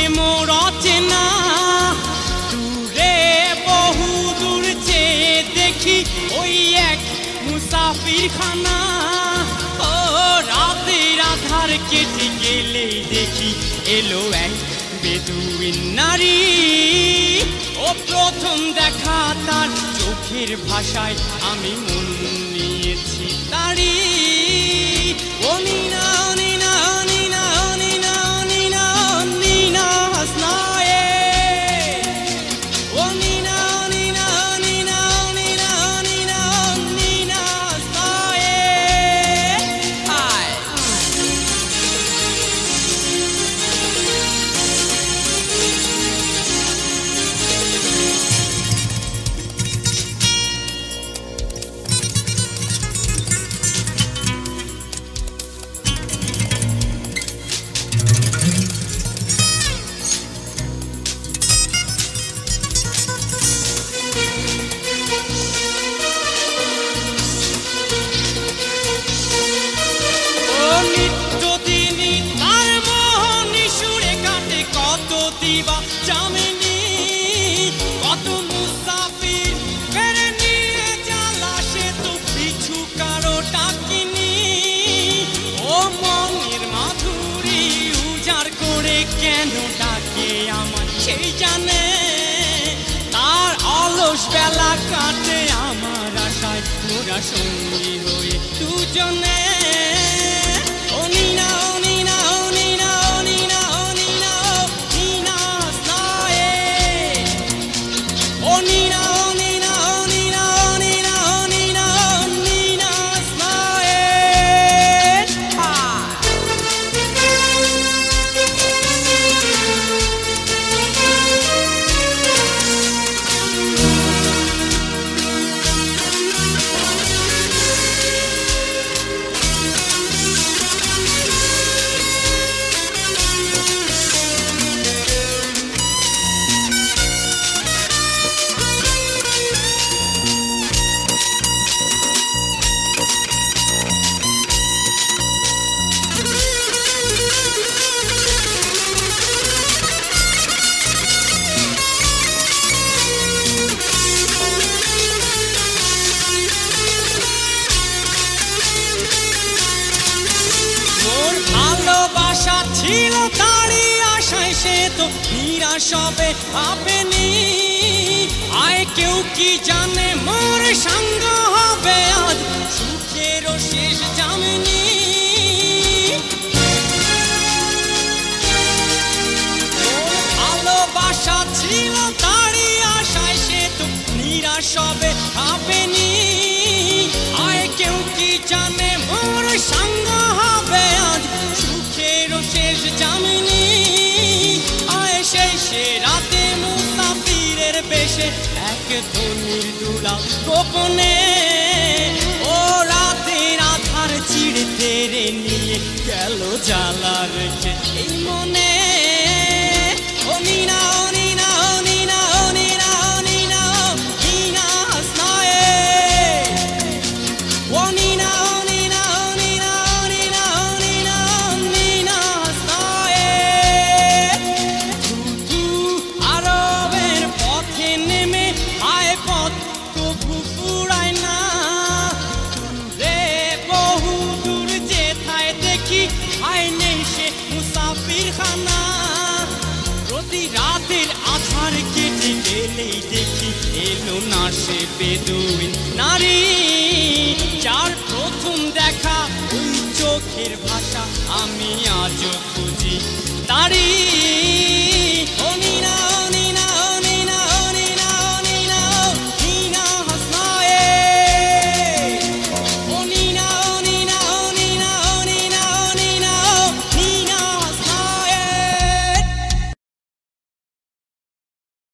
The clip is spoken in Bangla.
যে মোর অচেনা দূরে বহু দূর চেয়ে দেখি ওই এক মুসাফির খানা ও রাতের আধার কেটে গেলেই দেখি এলো এক বেদুইন নারী ও প্রথম দেখা তার চোখের ভাষায় আমি মন নিয়েছি তারি ও নীনা নীনা নীনা নীনা নীনা নীনা হাসনায়ে ও নীনা নীনা নীনা নীনা নীনা নীনা হাসনায়ে হায় নিত্যদিনই তার মোহনী সুরে কাটে কত দিবা জামিনী কত মুসাফির ফেরে নিয়ে জ্বালা সে তো পিছু কারো ডাকিনি ও মনের মাধুরী উজাড় করে কেন ডাকে আমার সেই জানে তার অলস বেলা কাটে আমার আশায় মোরা সঙ্গী হয়ে দুজনে ও নীনা ও নীনা ও নীনা ও নীনা ও নীনা ও নীনা হাসনায়ে ও নীনা ও নীনা ও নীনা ও নীনা ও নীনা ও নীনা হাসনায়ে ভালোবাসা ছিল তারই আশায় সে তো নিরাশ হবে ভাবেনি আয় কেউ কি জানে মোর সঙ্গ হবে আজ সুখেরও শেষ জামিনী ভালোবাসা ছিল তারই আশায় সে তো নিরাশ হবে ভাবেনি আয় কেউ কি জানে মোর সঙ্গ হবে আজ সুখেরও শেষ জামিনী আয় সে রাতে মুসাফিরের বেশে এক ধনির দুলা গোপনে ও রাতের আধার চিড়ে তেরে নিয়ে গেল জ্বালা রেখে এই মনে ও নীনা ও নীনা ও নীনা ও নীনা ও নীনা ও নীনা হাসনায়ে ও নীনা ও নীনা ও নীনা ও নীনা ও নীনা ও নীনা হাসনায়ে ধু আরবের পথে নেমে আয় পথ কবু ফুরায় না রে বহু দূর যেথায় দেখি আয় নেই সে মুসাফির খানা প্রতি রাতের আধার কেটে গেলেই দেখি এলো না সে বেদুইন নারী যার প্রথম দেখা ওই চোখের ভাষা আমি আজও খুঁজি তারি